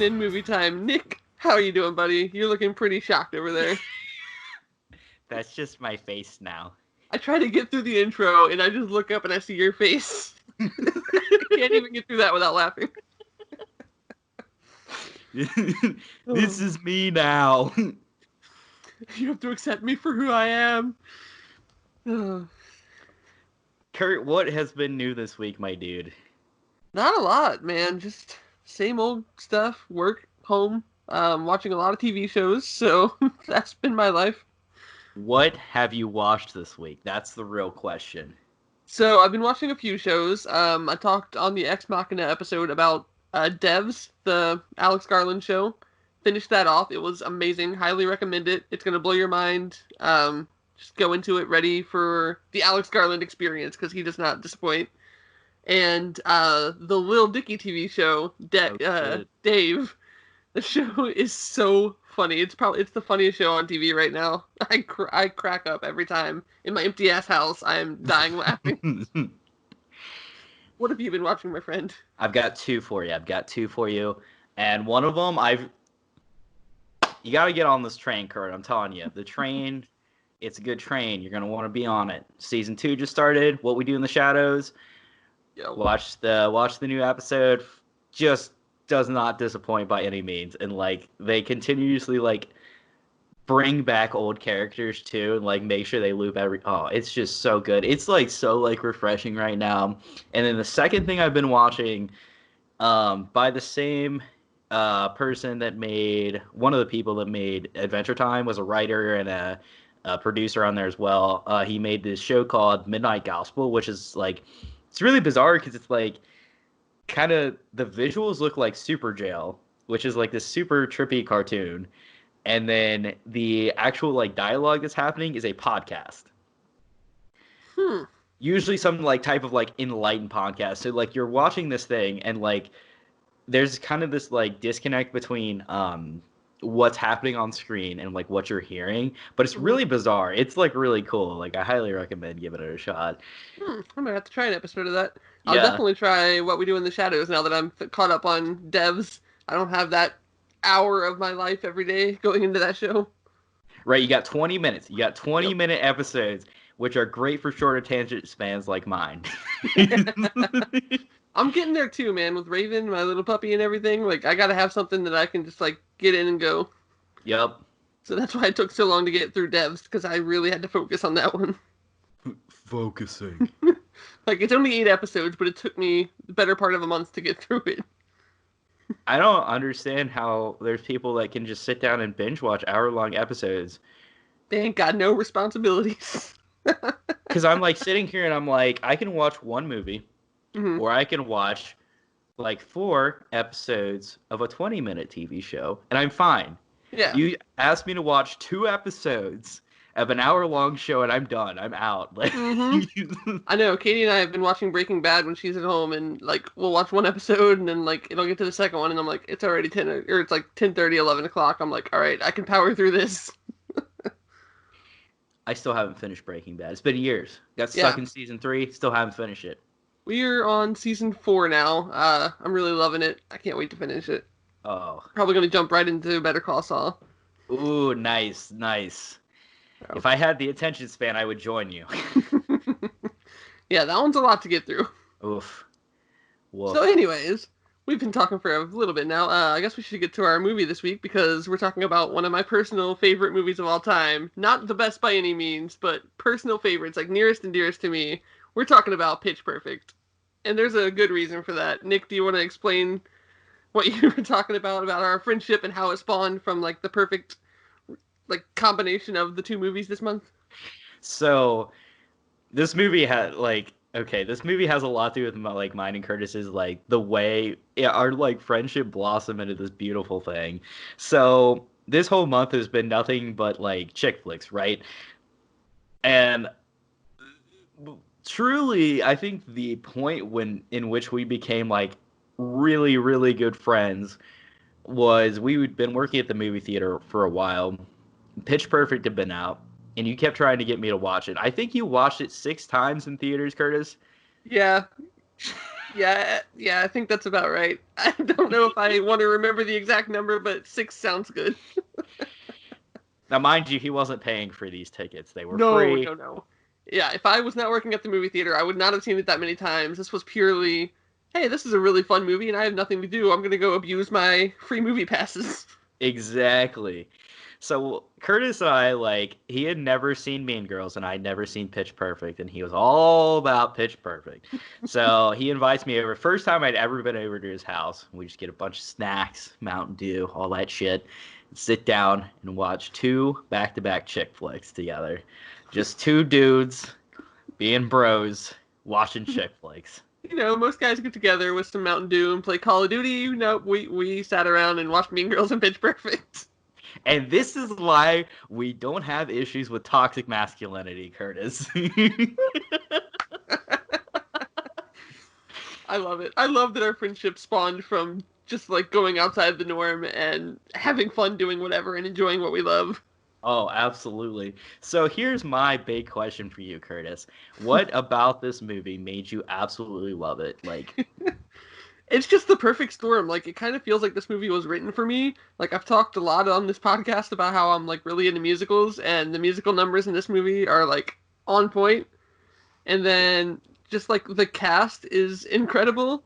in movie time. Nick, how are you doing, buddy? You're looking pretty shocked over there. That's just my face now. I try to get through the intro, and I just look up and I see your face. I can't even get through that without laughing. This is me now. You have to accept me for who I am. Kurt, what has been new this week, my dude? Not a lot, man. Just same old stuff. Work, home, watching a lot of TV shows. So that's been my life. What have you watched this week? That's the real question. So I've been watching a few shows. I talked on the Ex Machina episode about Devs, the Alex Garland show. Finished that off. It was amazing. Highly recommend it. It's going to blow your mind. Just go into it ready for the Alex Garland experience because he does not disappoint. And the Lil Dicky TV show, Dave. The show is so funny. It's the funniest show on TV right now. I crack up every time. In my empty ass house, I am dying laughing. What have you been watching, my friend? I've got two for you. And one of them, you got to get on this train, Kurt. I'm telling you. The train, it's a good train. You're going to want to be on it. Season 2 just started. What We Do in the Shadows. Yo. Watch the new episode. Just does not disappoint by any means. And, they continuously, bring back old characters, too, and, make sure they loop it's just so good. It's, so refreshing right now. And then the second thing I've been watching, by the same person that made, one of the people that made Adventure Time was a writer and a producer on there as well. He made this show called Midnight Gospel, which is, it's really bizarre because it's, kind of, the visuals look like Super Jail, which is, this super trippy cartoon. And then the actual, dialogue that's happening is a podcast. Usually some, type of, enlightened podcast. So, you're watching this thing and, there's kind of this, disconnect between what's happening on screen and, what you're hearing. But it's really bizarre. It's, really cool. I highly recommend giving it a shot. I'm going to have to try an episode of that. I'll definitely try What We Do in the Shadows now that I'm caught up on Devs. I don't have that hour of my life every day going into that show. Right, you got 20 minutes. You got 20-minute episodes, which are great for short attention spans like mine. I'm getting there too, man, with Raven, my little puppy and everything. I gotta have something that I can just, get in and go. Yep. So that's why it took so long to get through Devs, because I really had to focus on that one. Focusing. It's only 8 episodes, but it took me the better part of a month to get through it. I don't understand how there's people that can just sit down and binge watch hour-long episodes. They ain't got no responsibilities. Because I'm, sitting here and I'm I can watch one movie, or I can watch, 4 episodes of a 20-minute TV show, and I'm fine. Yeah. You asked me to watch 2 episodes of an hour-long show, and I'm done. I'm out. I know. Katie and I have been watching Breaking Bad when she's at home, and, we'll watch one episode, and then, it'll get to the second one, and I'm it's already 10, or it's 10:30, 11 o'clock. I'm all right, I can power through this. I still haven't finished Breaking Bad. It's been years. Got stuck in season 3. Still haven't finished it. We're on season 4 now. I'm really loving it. I can't wait to finish it. Oh. Probably going to jump right into Better Call Saul. Ooh, nice. Oh. If I had the attention span, I would join you. Yeah, that one's a lot to get through. Oof. Woof. So anyways, we've been talking for a little bit now. I guess we should get to our movie this week because we're talking about one of my personal favorite movies of all time. Not the best by any means, but personal favorites, nearest and dearest to me. We're talking about Pitch Perfect. And there's a good reason for that. Nick, do you want to explain what you were talking about our friendship and how it spawned from, the perfect, combination of the 2 movies this month? So, this movie had, this movie has a lot to do with, mine and Curtis's, the way our, friendship blossomed into this beautiful thing. So, this whole month has been nothing but, chick flicks, right? And truly, I think the point in which we became, really, really good friends was we had been working at the movie theater for a while. Pitch Perfect had been out, and you kept trying to get me to watch it. I think you watched it 6 times in theaters, Curtis. Yeah. Yeah, I think that's about right. I don't know if I want to remember the exact number, but 6 sounds good. Now, mind you, he wasn't paying for these tickets; they were No, free. no, no. Yeah, if I was not working at the movie theater, I would not have seen it that many times. This was purely, hey, this is a really fun movie and I have nothing to do. I'm gonna go abuse my free movie passes. Exactly. So Curtis and I, like, he had never seen Mean Girls, and I'd never seen Pitch Perfect, and he was all about Pitch Perfect. So he invites me over. First time I'd ever been over to his house. We just get a bunch of snacks, Mountain Dew, all that shit, and sit down and watch 2 back-to-back chick flicks together. Just 2 dudes being bros watching chick flicks. You know, most guys get together with some Mountain Dew and play Call of Duty. Nope, we sat around and watched Mean Girls and Pitch Perfect. And this is why we don't have issues with toxic masculinity, Curtis. I love it. I love that our friendship spawned from just like going outside the norm and having fun doing whatever and enjoying what we love. Oh, absolutely. So here's my big question for you, Curtis. What about this movie made you absolutely love it? Like, It's just the perfect storm. Like, it kind of feels like this movie was written for me. Like, I've talked a lot on this podcast about how I'm like really into musicals, and the musical numbers in this movie are like on point. And then just like the cast is incredible.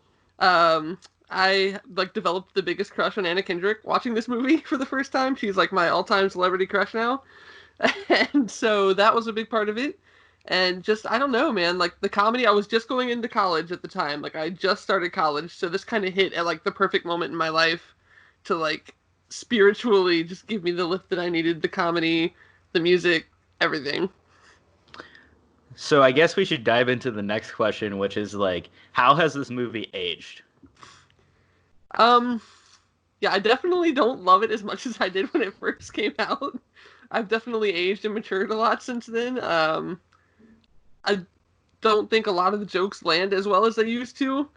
I like developed the biggest crush on Anna Kendrick watching this movie for the first time. She's like my all-time celebrity crush now. And so that was a big part of it. And just I don't know, man, like the comedy, I was just going into college at the time. Like I just started college, so this kind of hit at like the perfect moment in my life to like spiritually just give me the lift that I needed, the comedy, the music, everything. so I guess we should dive into the next question, which is like, how has this movie aged? Um yeah, I definitely don't love it as much as I did when it first came out. I've definitely aged and matured a lot since then. I don't think a lot of the jokes land as well as they used to.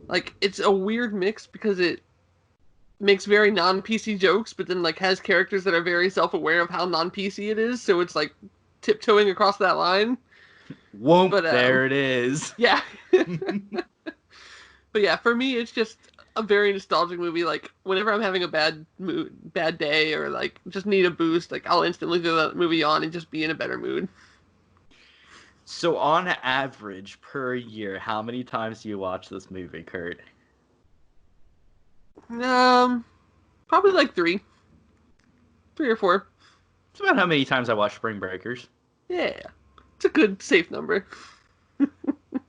Like, it's a weird mix because it makes very non-PC jokes, but then, like, has characters that are very self-aware of how non-PC it is, so it's, like, tiptoeing across that line. Whoop, But, there it is. yeah. But yeah, for me, it's just a very nostalgic movie. Like, whenever I'm having a bad day, or, like, just need a boost, like, I'll instantly throw that movie on and just be in a better mood. So on average per year, how many times do you watch this movie, Kurt? Um, Probably like 3 or 4. It's about how many times I watch Spring Breakers. Yeah, it's a good safe number.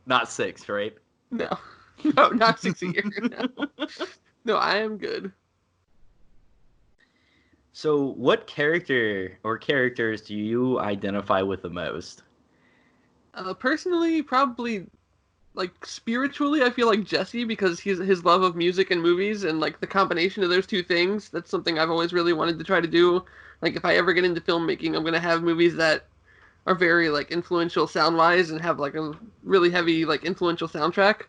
Not 6, right? No, no, not 6 a year. No, no, I am good. So what character or characters do you identify with the most? Personally, probably like spiritually, I feel like Jesse because his love of music and movies and like the combination of those two things. That's something I've always really wanted to try to do. Like if I ever get into filmmaking, I'm gonna have movies that are very like influential sound wise and have like a really heavy like influential soundtrack.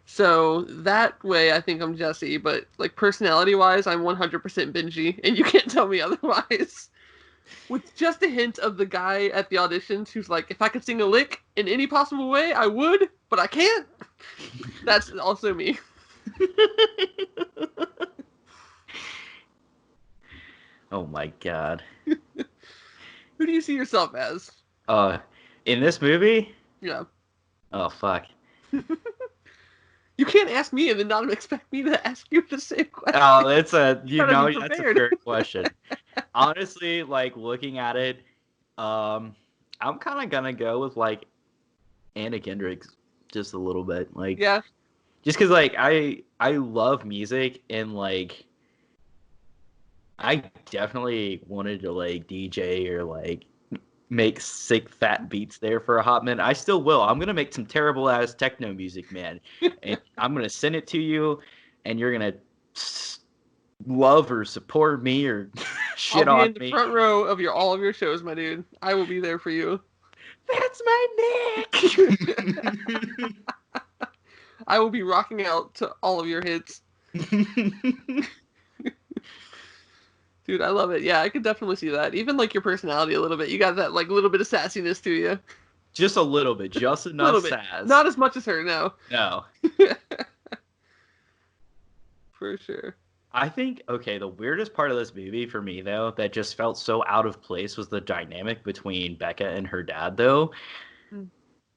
So that way, I think I'm Jesse, but like personality wise, I'm 100% Benji, and you can't tell me otherwise. With just a hint of the guy at the auditions who's like, if I could sing a lick in any possible way, I would, but I can't. That's also me. Oh my god. Who do you see yourself as? Uh, in this movie? Yeah. Oh fuck. You can't ask me and then not expect me to ask you the same question. Oh, that's a Gotta be that's a prepared. fair question. Honestly, like looking at it, I'm kind of gonna go with like Anna Kendrick just a little bit, like Yeah. just because like I love music and like I definitely wanted to like DJ or like make sick fat beats there for a hot minute. I still will. I'm gonna make some terrible ass techno music, man, and I'm gonna send it to you, and you're gonna love or support me or shit I'll be on in the me. front row of all of your shows, my dude. I will be there for you. That's my Nick. I will be rocking out to all of your hits. Dude, I love it. Yeah, I could definitely see that. Even like your personality a little bit. You got that like little bit of sassiness to you. Just a little bit, just A enough little bit. sass. Not as much as her, no. No. For sure. I think, okay, the weirdest part of this movie for me, though, that just felt so out of place was the dynamic between Becca and her dad, though. Mm.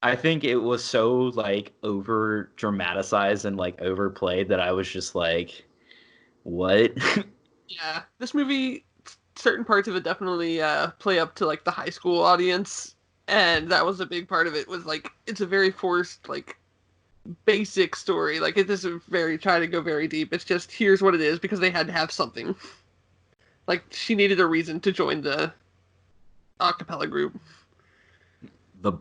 I think it was so, like, over dramatized and, like, overplayed that I was just like, what? Yeah, this movie, certain parts of it definitely play up to like the high school audience, and that was a big part of it. Was like it's a very forced, like basic story. Like it doesn't very try to go very deep. It's just here's what it is because they had to have something. Like she needed a reason to join the a cappella group. The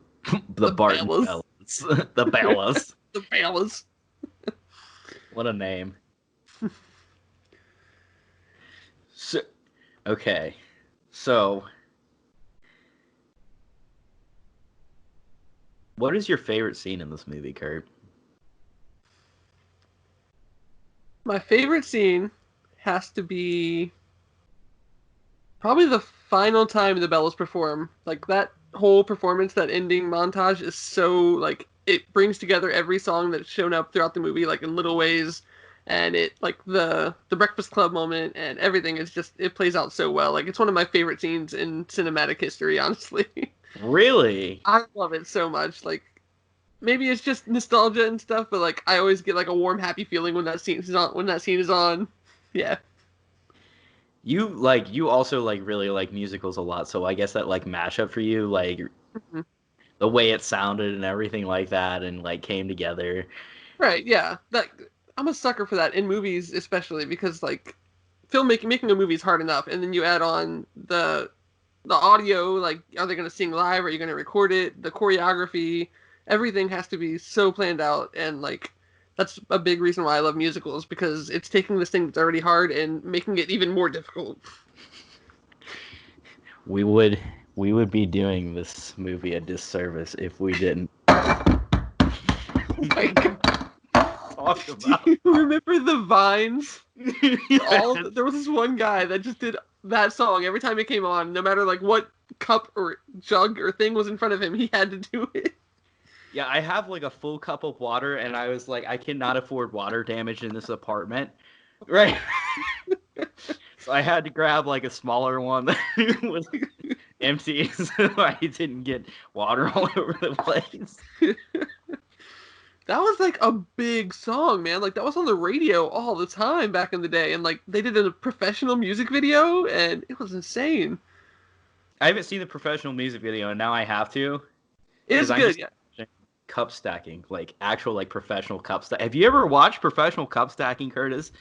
the Barton Bellas. Bellas. The Bellas. The Bellas. What a name. So, okay. So, what is your favorite scene in this movie, Kurt? My favorite scene has to be probably the final time the Bellas perform. Like that whole performance, that ending montage is so like it brings together every song that's shown up throughout the movie, like in little ways, and it like the Breakfast Club moment and everything is just it plays out so well. Like it's one of my favorite scenes in cinematic history, honestly. Really? I love it so much. Like maybe it's just nostalgia and stuff, but like I always get like a warm, happy feeling when that scene is on. When that scene is on, yeah. You also like really like musicals a lot, so I guess that like mashup for you, like Mhm. the way it sounded and everything like that and like came together. Right, yeah. That I'm a sucker for that in movies, especially because like making a movie is hard enough, and then you add on the audio. Like, are they going to sing live? Are you going to record it? The choreography, everything has to be so planned out, and like that's a big reason why I love musicals because it's taking this thing that's already hard and making it even more difficult. We would be doing this movie a disservice if we didn't Oh my god! talk Do about. you remember the Vines? Yes. There was this one guy that just did that song every time it came on, no matter like what cup or jug or thing was in front of him, he had to do it. Yeah, I have like a full cup of water, and I was like, I cannot afford water damage in this apartment, right? So I had to grab like a smaller one that was empty, so I didn't get water all over the place. That was like a big song, man. Like that was on the radio all the time back in the day, and like they did a professional music video, and it was insane. I haven't seen the professional music video, and now I have to It's because I'm good, just cup stacking, like actual like professional cup stack. Have you ever watched professional cup stacking, Curtis?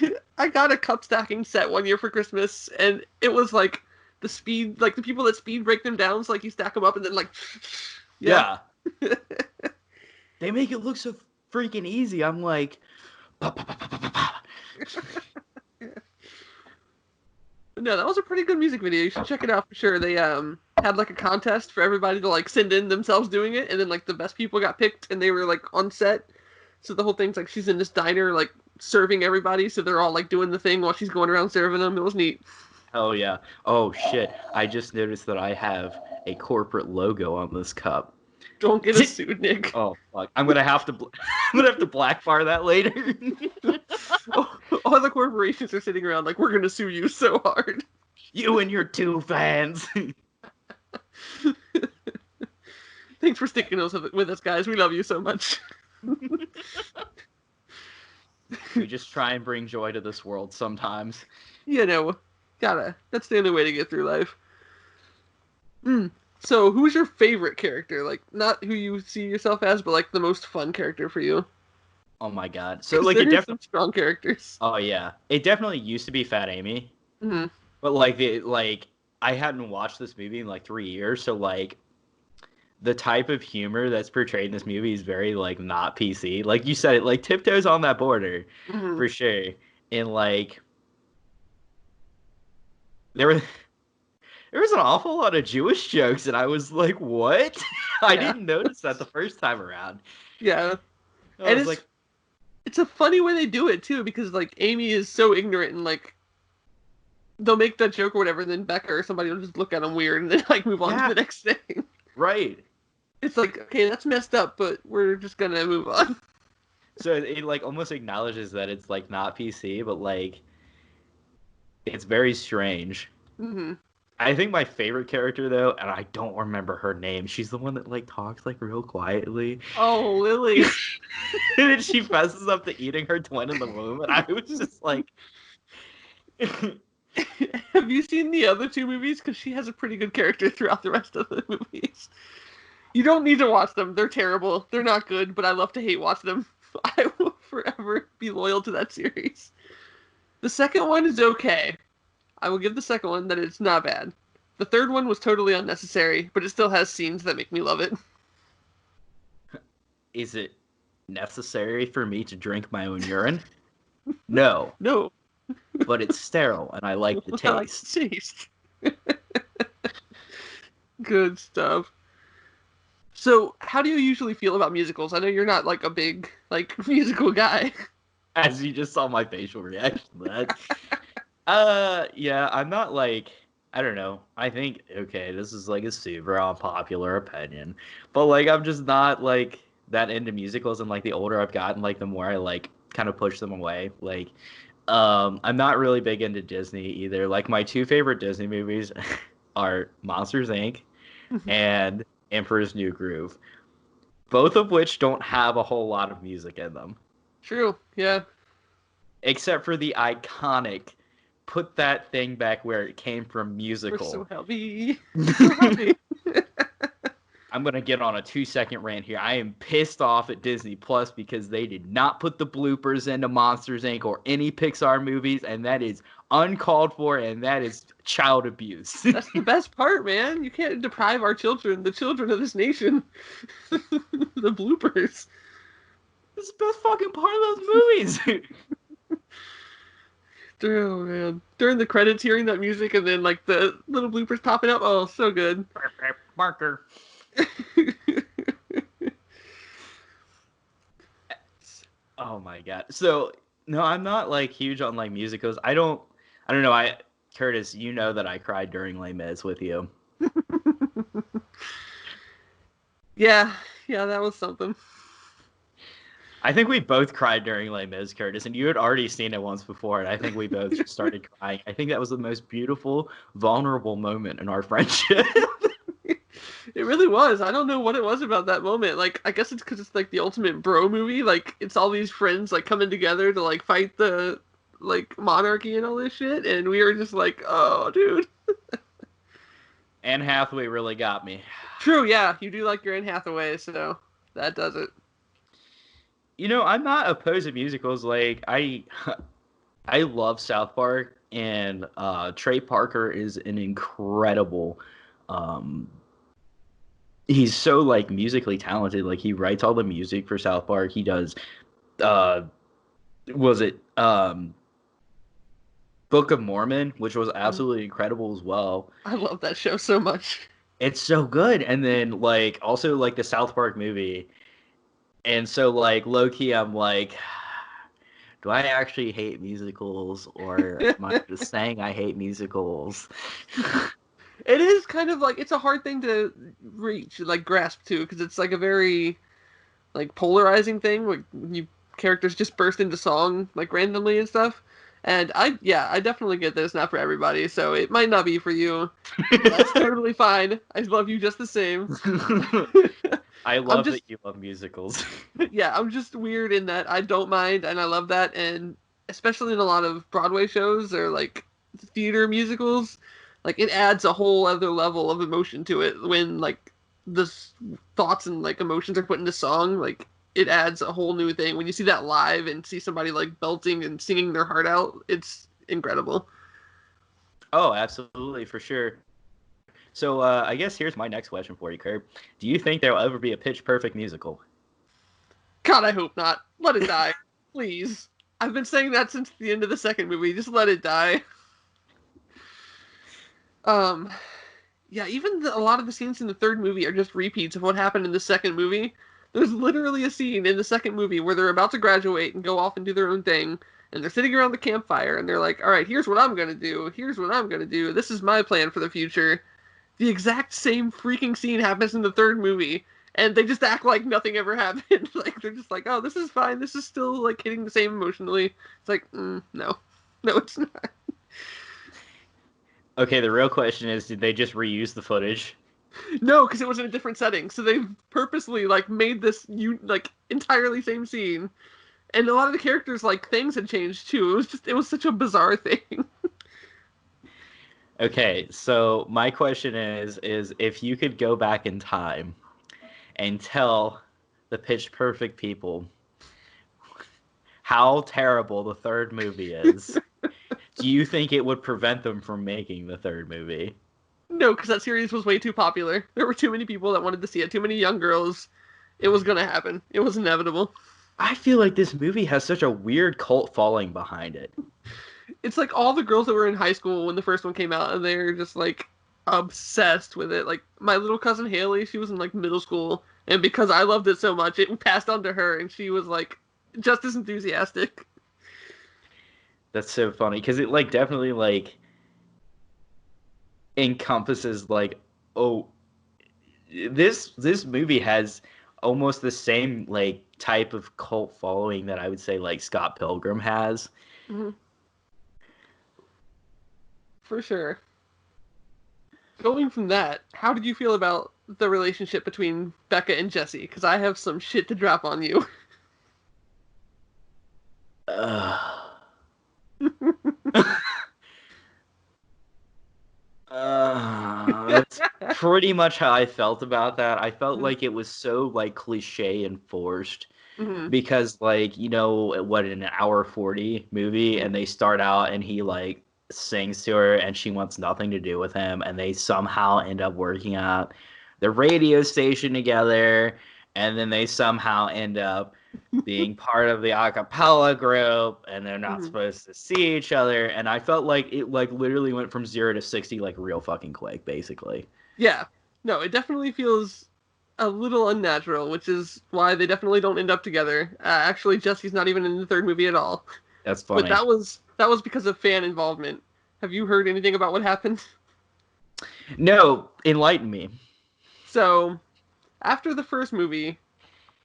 yeah. I got a cup stacking set one year for Christmas, and it was like the speed, like the people that speed break them down, so like you stack them up and then like, yeah. Yeah. They make it look so freaking easy. I'm like, pa, pa, pa, pa, pa, pa. No, that was a pretty good music video. You should check it out for sure. They had like a contest for everybody to like send in themselves doing it, and then like the best people got picked, and they were like on set. So the whole thing's like she's in this diner like serving everybody, so they're all like doing the thing while she's going around serving them. It was neat. Oh yeah. Oh shit. I just noticed that I have a corporate logo on this cup. Don't get us sued, Nick. Oh fuck. I'm gonna have to I'm gonna have to blackfire that later. All the corporations are sitting around like we're gonna sue you so hard. You and your two fans. Thanks for sticking with us, guys. We love you so much. We just try and bring joy to this world sometimes. You know, that's the only way to get through life. So, who's your favorite character? Like, not who you see yourself as, but like the most fun character for you. Oh my god. So like it There's definitely some strong characters. Oh yeah. It definitely used to be Fat Amy. Hmm. But like I hadn't watched this movie in like 3 years, so like the type of humor that's portrayed in this movie is very like not PC. Like you said, it like tiptoes on that border Hmm. for sure. And like there was there was an awful lot of Jewish jokes, and I was like, "What?" I Yeah. didn't notice that the first time around. Yeah, I and was like, it's a funny way they do it too, because like Amy is so ignorant and like they'll make that joke or whatever, and then Becca or somebody will just look at them weird and then like move on Yeah. to the next thing. right. It's like, okay, that's messed up, but we're just gonna move on. So it like almost acknowledges that it's like not PC, but like it's very strange. Hmm. I think my favorite character though, and I don't remember her name. She's the one that like talks like real quietly. Oh, Lily. And then she messes up to eating her twin in the womb, and I was just like, Have you seen the other two movies? Because she has a pretty good character throughout the rest of the movies. You don't need to watch them. They're terrible. They're not good, but I love to hate watch them. I will forever be loyal to that series. The second one is okay. I will give the second one that it's not bad. The third one was totally unnecessary, but it still has scenes that make me love it. is it necessary for me to drink my own urine? No, No. but it's sterile, and I like the I like taste. the taste. Good stuff. So, how do you usually feel about musicals? I know you're not like a big like musical guy. As you just saw my facial reaction to that. Yeah, I'm not like, I don't know. I think, okay, this is like a super unpopular opinion, but like I'm just not like that into musicals, and like the older I've gotten, like the more I like kind of push them away. Like, I'm not really big into Disney either. Like my two favorite Disney movies are Monsters Inc. and Emperor's New Groove, both of which don't have a whole lot of music in them. True. Yeah. Except for the iconic put that thing back where it came from We're musical. so heavy. So heavy. I'm going to get on a 2-second rant here. I am pissed off at Disney Plus because they did not put the bloopers into Monsters Inc. or any Pixar movies, and that is uncalled for, and that is child abuse. That's the best part, man. You can't deprive our children, the children of this nation, the bloopers. This is the best fucking part of those movies. Oh, man. During the credits, hearing that music and then, like, the little bloopers popping up. Oh, so good. Marker. Oh my god. So no, I'm not like huge on like musicals. I don't know. Curtis, you know that I cried during Les Mis with you. Yeah, that was something. I think we both cried during Les Mis, Curtis, and you had already seen it once before, and I think we both just started crying. I think that was the most beautiful, vulnerable moment in our friendship. It really was. I don't know what it was about that moment. Like, I guess it's because it's like the ultimate bro movie. Like, it's all these friends like coming together to like fight the like monarchy and all this shit, and we were just like, oh, dude. Anne Hathaway really got me. True, yeah, you do like your Anne Hathaway, so that does it. You know, I'm not opposed to musicals. Like, I love South Park, and Trey Parker is an incredible. He's so like musically talented. Like he writes all the music for South Park. He does. Was it Book of Mormon, which was absolutely incredible as well. I love that show so much. It's so good. And then like also like the South Park movie. And so like low key I'm like, do I actually hate musicals, or am I just saying I hate musicals? It is kind of like, it's a hard thing to reach, like grasp to, because it's like a very like polarizing thing. Like you characters just burst into song like randomly and stuff. And I definitely get that it's not for everybody, so it might not be for you. That's totally fine. I love you just the same. I love that you love musicals. Yeah, I'm just weird in that I don't mind, and I love that, and especially in a lot of Broadway shows or like theater musicals, like it adds a whole other level of emotion to it when like the thoughts and like emotions are put into song. Like it adds a whole new thing when you see that live and see somebody like belting and singing their heart out. It's incredible. Oh, absolutely, for sure. So I guess here's my next question for you, Curb. Do you think there will ever be a Pitch Perfect musical? God, I hope not. Let it die. Please. I've been saying that since the end of the second movie. Just let it die. Yeah, even a lot of the scenes in the third movie are just repeats of what happened in the second movie. There's literally a scene in the second movie where they're about to graduate and go off and do their own thing, and they're sitting around the campfire, and they're like, all right, here's what I'm going to do. Here's what I'm going to do. This is my plan for the future. The exact same freaking scene happens in the third movie, and they just act like nothing ever happened. Like they're just like, oh, this is fine. This is still like hitting the same emotionally. It's like, no, it's not. Okay, the real question is, did they just reuse the footage? No, because it was in a different setting. So they purposely like made this like entirely same scene, and a lot of the characters like things had changed too. It was such a bizarre thing. Okay, so my question is if you could go back in time and tell the Pitch Perfect people how terrible the third movie is, do you think it would prevent them from making the third movie? No, because that series was way too popular. There were too many people that wanted to see it. Too many young girls. It was gonna happen. It was inevitable. I feel like this movie has such a weird cult following behind it. It's like all the girls that were in high school when the first one came out, and they're just like obsessed with it. Like my little cousin Haley, she was in like middle school, and because I loved it so much, it passed on to her, and she was like just as enthusiastic. That's so funny because it like definitely like encompasses like, oh, this movie has almost the same like type of cult following that I would say like Scott Pilgrim has. Mm-hmm. For sure. Going from that, how did you feel about the relationship between Becca and Jesse? Because I have some shit to drop on you. That's pretty much how I felt about that. I felt like it was so like cliche and forced. Mm-hmm. Because like, you know, what, an hour 40 movie, and they start out and he like sings to her and she wants nothing to do with him, and they somehow end up working at the radio station together, and then they somehow end up being part of the a cappella group, and they're not supposed to see each other, and I felt like it like literally went from 0 to 60 like real fucking quick, basically. Yeah. No, it definitely feels a little unnatural, which is why they definitely don't end up together. Actually, Jesse's not even in the third movie at all. That's funny. But that was because of fan involvement. Have you heard anything about what happened? No, enlighten me. So, after the first movie,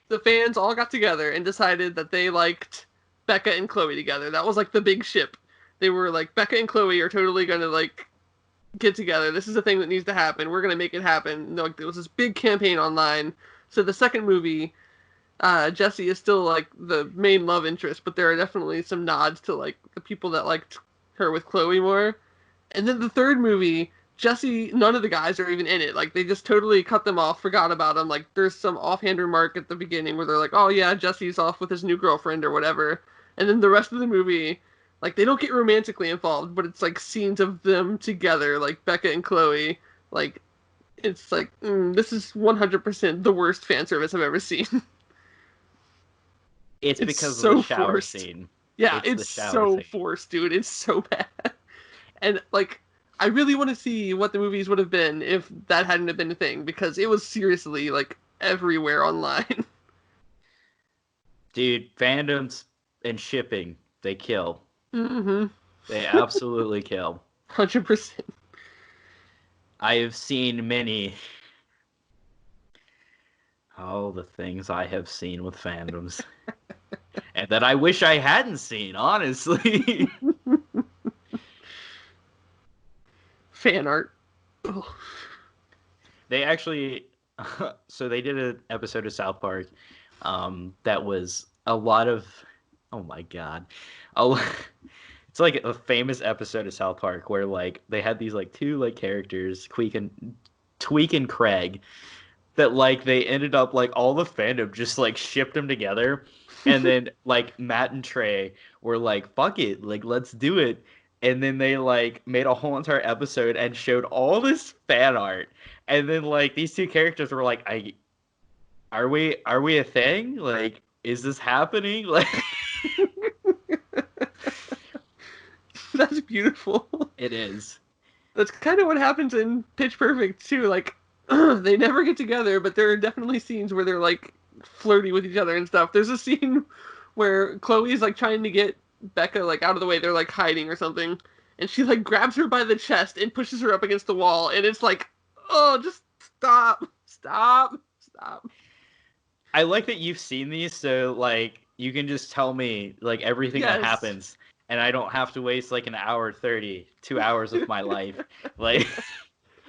the fans all got together and decided that they liked Becca and Chloe together. That was like the big ship. They were like, Becca and Chloe are totally gonna like get together. This is a thing that needs to happen. We're gonna make it happen. And, like, there was this big campaign online. So the second movie, Jesse is still like the main love interest, but there are definitely some nods to like the people that liked her with Chloe more. And then the third movie, Jesse, none of the guys are even in it. Like they just totally cut them off, forgot about them. Like there's some offhand remark at the beginning where they're like, "Oh yeah, Jesse's off with his new girlfriend or whatever." And then the rest of the movie, like they don't get romantically involved, but it's like scenes of them together, like Becca and Chloe. Like it's like this is 100% the worst fan service I've ever seen. It's because of the shower forced. scene. Yeah, it's so scene. Forced, dude. It's so bad. And like, I really want to see what the movies would have been if that hadn't have been a thing, because it was seriously like everywhere online. Dude, fandoms and shipping, they kill. Mm-hmm. They absolutely kill. 100%. I have seen many. All the things I have seen with fandoms. And that I wish I hadn't seen, honestly. Fan art. Ugh. They actually, so they did an episode of South Park that was a lot of, oh my god. It's like a famous episode of South Park where like they had these like two like characters, Tweek and Craig, that like they ended up like all the fandom just like shipped them together, and then like Matt and Trey were like, fuck it, like let's do it, and then they like made a whole entire episode and showed all this fan art, and then like these two characters were like, are we a thing, like is this happening, like That's beautiful. It is. That's kind of what happens in Pitch Perfect too. Like they never get together, but there are definitely scenes where they're like flirty with each other and stuff. There's a scene where Chloe's like trying to get Becca like out of the way. They're like hiding or something, and she like grabs her by the chest and pushes her up against the wall. And it's like, oh, just stop. I like that you've seen these, so like you can just tell me like everything that Yes. happens, and I don't have to waste like an hour 30, 2 hours of my life. Like,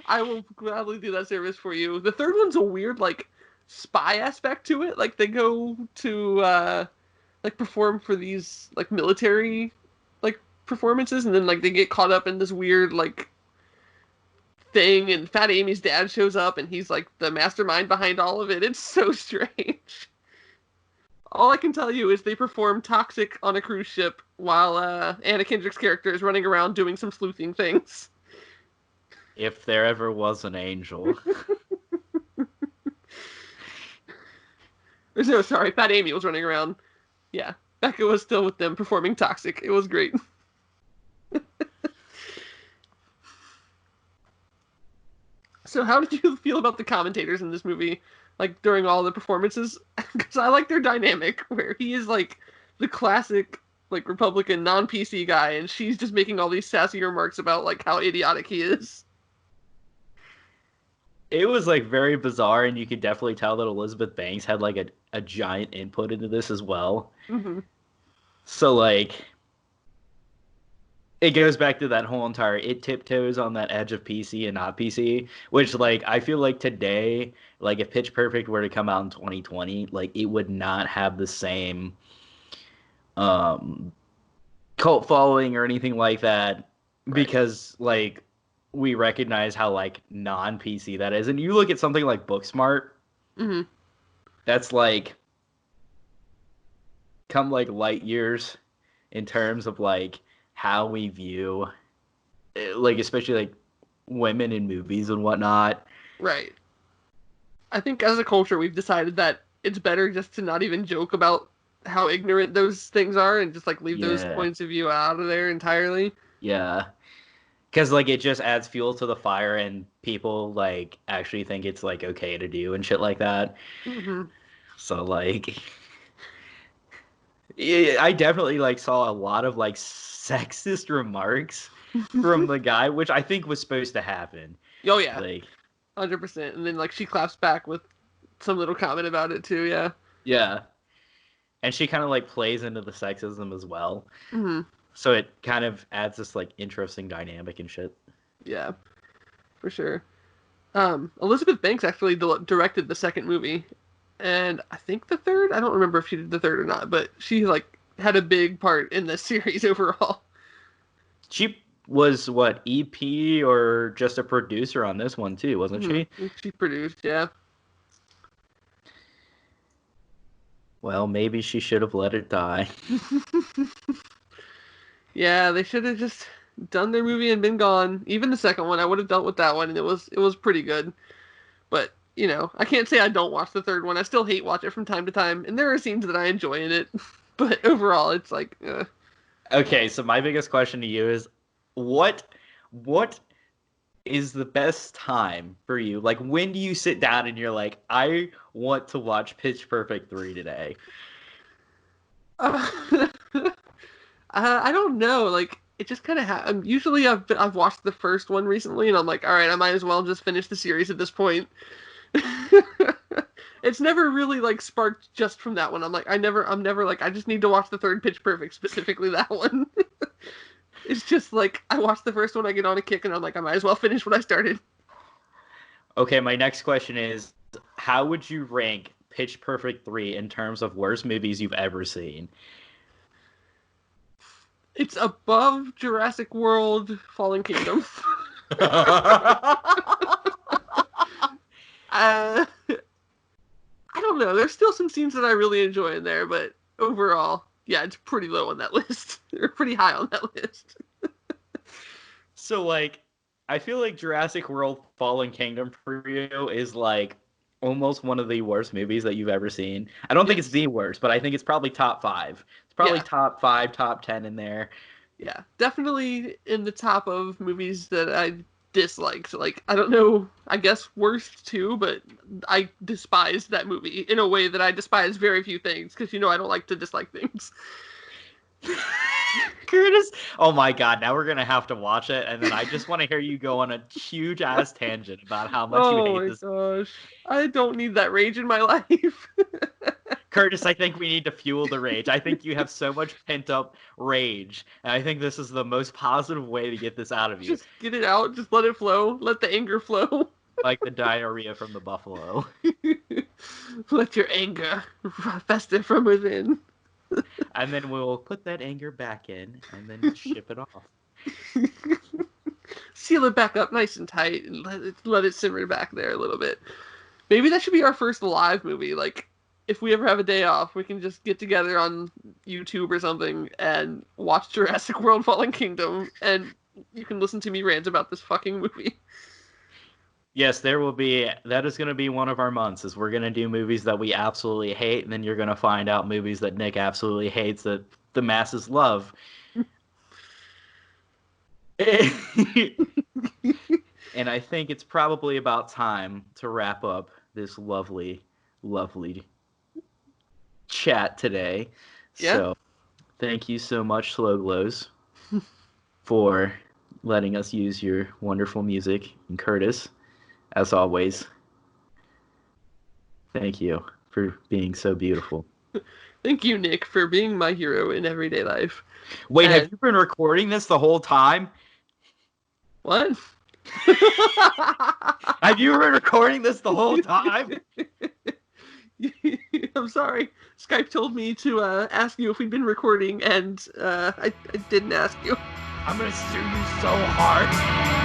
I will gladly do that service for you. The third one's a weird like spy aspect to it. Like they go to like perform for these like military like performances, and then like they get caught up in this weird like thing, and Fat Amy's dad shows up, and he's like the mastermind behind all of it. It's so strange. All I can tell you is they perform Toxic on a cruise ship while Anna Kendrick's character is running around doing some sleuthing things. if there ever was an angel. No, sorry, Fat Amy was running around. Yeah, Becca was still with them performing Toxic. It was great. So how did you feel about the commentators in this movie, like during all the performances? Because I like their dynamic, where he is like the classic like Republican non-PC guy, and she's just making all these sassy remarks about like how idiotic he is. It was like very bizarre, and you could definitely tell that Elizabeth Banks had like a giant input into this as well. Mm-hmm. So like it goes back to that whole entire it tiptoes on that edge of PC and not PC, which like I feel like today, like if Pitch Perfect were to come out in 2020, like it would not have the same cult following or anything like that, because like we recognize how like non-PC that is. And you look at something like Booksmart, Mm-hmm. that's like come like light years in terms of like how we view like especially like women in movies and whatnot. Right. I think as a culture we've decided that it's better just to not even joke about how ignorant those things are, and just like leave those Yeah. points of view out of there entirely. Yeah. Because like it just adds fuel to the fire, and people like actually think it's like okay to do and shit like that. Mm-hmm. So like yeah, I definitely like saw a lot of like sexist remarks from the guy, which I think was supposed to happen. Oh yeah, Like 100%. And then like she claps back with some little comment about it too. Yeah. yeah. And she kind of like plays into the sexism as well. Mm-hmm. So it kind of adds this like interesting dynamic and shit. Yeah, for sure. Elizabeth Banks actually directed the second movie, and I think the third. I don't remember if she did the third or not, but she like had a big part in the series overall. She was what, EP or just a producer on this one too, wasn't she? She produced, yeah. Well, maybe she should have let it die. Yeah, they should have just done their movie and been gone. Even the second one, I would have dealt with that one, and it was pretty good. But you know, I can't say I don't watch the third one. I still hate watch it from time to time, and there are scenes that I enjoy in it. But overall, it's like, Okay, so my biggest question to you is what is the best time for you? Like when do you sit down and you're like, I want to watch Pitch Perfect 3 today? I don't know. Like it just kind of usually I've watched the first one recently, and I'm like, all right, I might as well just finish the series at this point. It's never really like sparked just from that one. I'm never like I just need to watch the third Pitch Perfect, specifically that one. It's just like I watched the first one, I get on a kick, and I'm like, I might as well finish what I started. Okay, my next question is, how would you rank Pitch Perfect 3 in terms of worst movies you've ever seen? It's above Jurassic World, Fallen Kingdom. I don't know. There's still some scenes that I really enjoy in there, but overall, yeah, it's pretty low on that list. They're pretty high on that list. So, like, I feel like Jurassic World Fallen Kingdom for you is, like, almost one of the worst movies that you've ever seen. I don't think it's the worst, but I think it's probably top 5. It's probably top 5, top 10 in there. Yeah, definitely in the top of movies that I disliked. Like, I don't know, I guess worst too, but I despised that movie in a way that I despise very few things, because, you know, I don't like to dislike things. Curtis, oh my god, now we're gonna have to watch it, and then I just want to hear you go on a huge ass tangent about how much you hate this. Oh my gosh, I don't need that rage in my life. Curtis, I think we need to fuel the rage. I think you have so much pent-up rage, and I think this is the most positive way to get this out of you. Just get it out. Just let it flow. Let the anger flow. Like the diarrhea from the buffalo. Let your anger fester from within. And then we'll put that anger back in, and then ship it off. Seal it back up nice and tight, and let it simmer back there a little bit. Maybe that should be our first live movie. Like, if we ever have a day off, we can just get together on YouTube or something and watch Jurassic World: Fallen Kingdom, and you can listen to me rant about this fucking movie. Yes, that is going to be one of our months, is we're going to do movies that we absolutely hate, and then you're going to find out movies that Nick absolutely hates that the masses love. And I think it's probably about time to wrap up this lovely, lovely chat today. Yeah. So, thank you so much, Slow Glows, for letting us use your wonderful music. And Curtis, as always, thank you for being so beautiful. Thank you, Nick, for being my hero in everyday life. Wait, have you been recording this the whole time? What? Have you been recording this the whole time? I'm sorry. Skype told me to ask you if we'd been recording, and I didn't ask you. I'm gonna sue you so hard.